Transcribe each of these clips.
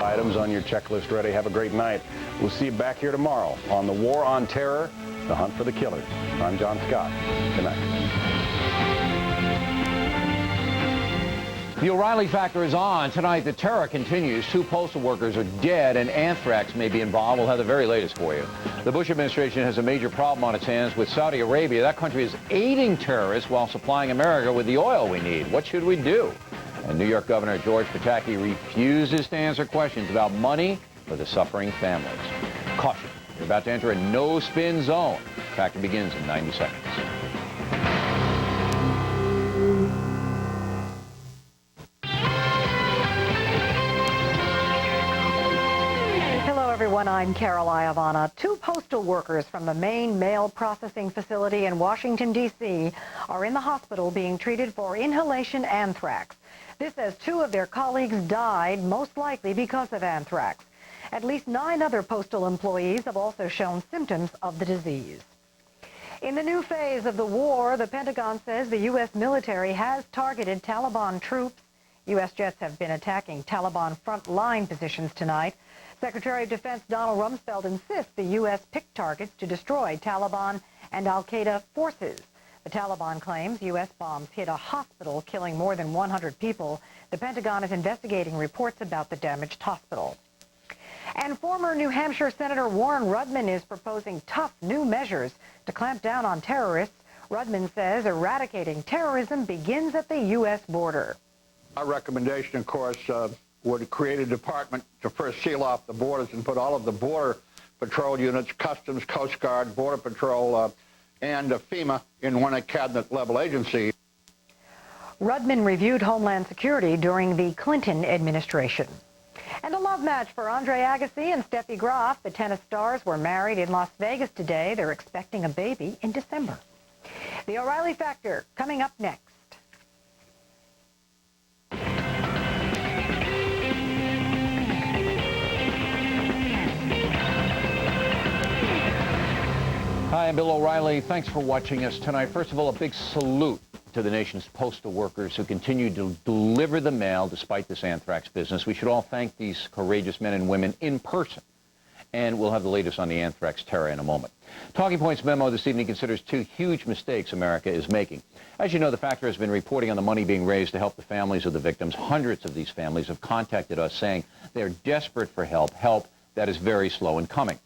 Items on your checklist ready. Have a great night. We'll see you back here tomorrow on the War on Terror, the hunt for the killers. I'm John Scott. Good night. The O'Reilly Factor is on. Tonight, the terror continues. 2 postal workers are dead, and anthrax may be involved. We'll have the very latest for you. The Bush administration has a major problem on its hands with Saudi Arabia. That country is aiding terrorists while supplying America with the oil we need. What should we do? And New York Governor George Pataki refuses to answer questions about money for the suffering families. Caution, you're about to enter a no-spin zone. Factor begins in 90 seconds. Everyone, I'm Carol Iavana. 2 postal workers from the main mail processing facility in Washington, D.C. are in the hospital being treated for inhalation anthrax. This as 2 of their colleagues died, most likely because of anthrax. At least 9 other postal employees have also shown symptoms of the disease. In the new phase of the war, the Pentagon says the U.S. military has targeted Taliban troops. U.S. jets have been attacking Taliban front-line positions tonight. Secretary of Defense Donald Rumsfeld insists the U.S. picked targets to destroy Taliban and al-Qaeda forces. The Taliban claims U.S. bombs hit a hospital, killing more than 100 people. The Pentagon is investigating reports about the damaged hospital. And former New Hampshire Senator Warren Rudman is proposing tough new measures to clamp down on terrorists. Rudman says eradicating terrorism begins at the U.S. border. Our recommendation, of course, would create a department to first seal off the borders and put all of the Border Patrol units, Customs, Coast Guard, Border Patrol, and FEMA in one cabinet-level agency. Rudman reviewed Homeland Security during the Clinton administration. And a love match for Andre Agassi and Steffi Graf. The tennis stars were married in Las Vegas today. They're expecting a baby in December. The O'Reilly Factor coming up next. Hi, I'm Bill O'Reilly. Thanks for watching us tonight. First of all, a big salute to the nation's postal workers who continue to deliver the mail despite this anthrax business. We should all thank these courageous men and women in person. And we'll have the latest on the anthrax terror in a moment. Talking Points memo this evening considers 2 huge mistakes America is making. As you know, the Factor has been reporting on the money being raised to help the families of the victims. Hundreds of these families have contacted us saying they're desperate for help that is very slow in coming.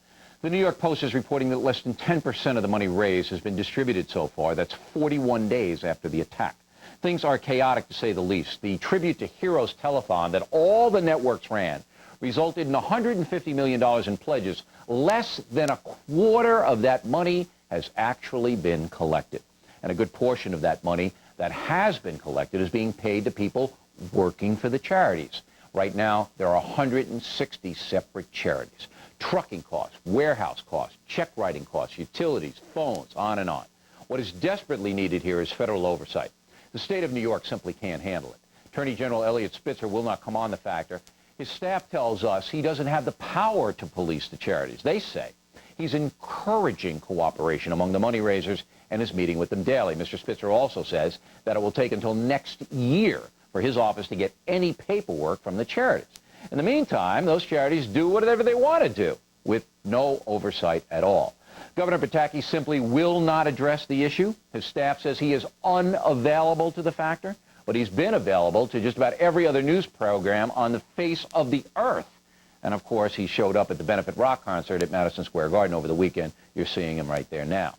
The New York Post is reporting that less than 10% of the money raised has been distributed so far. That's 41 days after the attack. Things are chaotic, to say the least. The Tribute to Heroes telethon that all the networks ran resulted in $150 million in pledges. Less than a quarter of that money has actually been collected. And a good portion of that money that has been collected is being paid to people working for the charities. Right now, there are 160 separate charities. Trucking costs, warehouse costs, check writing costs, utilities, phones, on and on. What is desperately needed here is federal oversight. The state of New York simply can't handle it. Attorney General Eliot Spitzer will not come on the Factor. His staff tells us he doesn't have the power to police the charities. They say he's encouraging cooperation among the money raisers and is meeting with them daily. Mr. Spitzer also says that it will take until next year for his office to get any paperwork from the charities. In the meantime, those charities do whatever they want to do with no oversight at all. Governor Pataki simply will not address the issue. His staff says he is unavailable to the Factor, but he's been available to just about every other news program on the face of the earth. And, of course, he showed up at the Benefit Rock concert at Madison Square Garden over the weekend. You're seeing him right there now.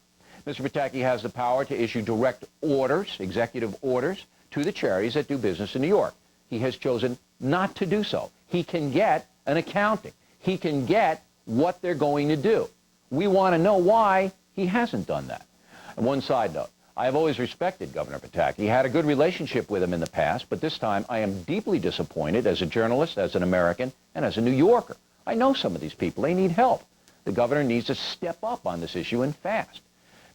Mr. Pataki has the power to issue direct orders, executive orders, to the charities that do business in New York. He has chosen not to do so. He can get an accounting. He can get what they're going to do. We want to know why he hasn't done that. And one side note, I have always respected Governor Pataki. Had a good relationship with him in the past, but this time I am deeply disappointed as a journalist, as an American, and as a New Yorker. I know some of these people. They need help. The governor needs to step up on this issue and fast.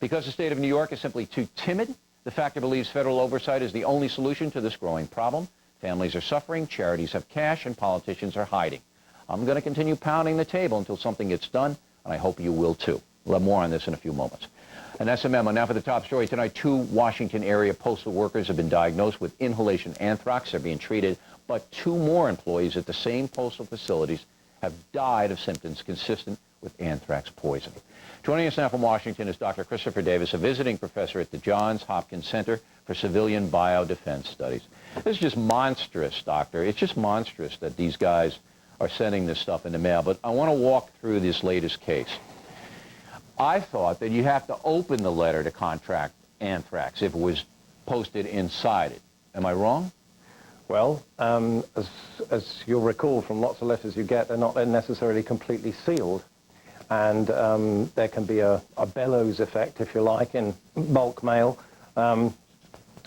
Because the state of New York is simply too timid, the Factor believes federal oversight is the only solution to this growing problem. Families are suffering, charities have cash, and politicians are hiding. I'm going to continue pounding the table until something gets done, and I hope you will too. We'll have more on this in a few moments. And that's a memo. Now for the top story tonight. 2 Washington area postal workers have been diagnosed with inhalation anthrax. They're being treated but 2 more employees at the same postal facilities have died of symptoms consistent with anthrax poisoning. Joining us now from Washington is Dr. Christopher Davis, a visiting professor at the Johns Hopkins Center for Civilian Biodefense Studies. This is just monstrous, Doctor. It's just monstrous that these guys are sending this stuff in the mail. But I want to walk through this latest case. I thought that you have to open the letter to contract anthrax if it was posted inside it. Am I wrong? Well, as you'll recall from lots of letters you get, they're not necessarily completely sealed. And there can be a bellows effect, if you like, in bulk mail,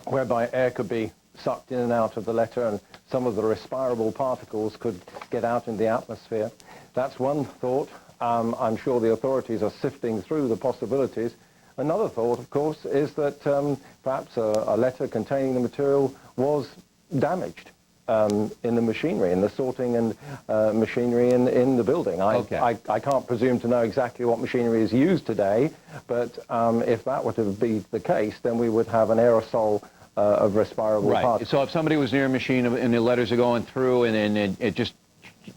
whereby air could be sucked in and out of the letter and some of the respirable particles could get out in the atmosphere. That's one thought. I'm sure the authorities are sifting through the possibilities. Another thought, of course, is that perhaps a letter containing the material was damaged in the machinery, in the sorting and machinery in the building. I can't presume to know exactly what machinery is used today, but if that were to be the case, then we would have an aerosol of respirable particles. So if somebody was near a machine and the letters are going through and it just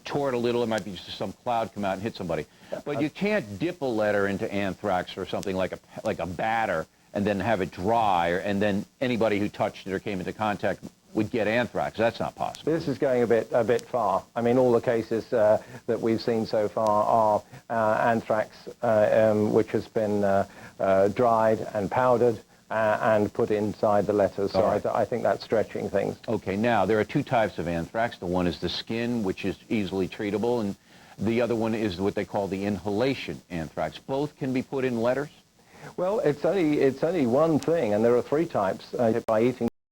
tore it a little, it might be just some cloud come out and hit somebody. But you can't dip a letter into anthrax or something like a batter and then have it dry, and then anybody who touched it or came into contact would get anthrax. That's not possible. This is going a bit far. I mean, all the cases that we've seen so far are anthrax which has been dried and powdered and put inside the letters. So I think that's stretching things. Okay, now there are 2 types of anthrax. The one is the skin, which is easily treatable, and the other one is what they call the inhalation anthrax. Both can be put in letters? Well, it's only one thing, and there are 3 types by eating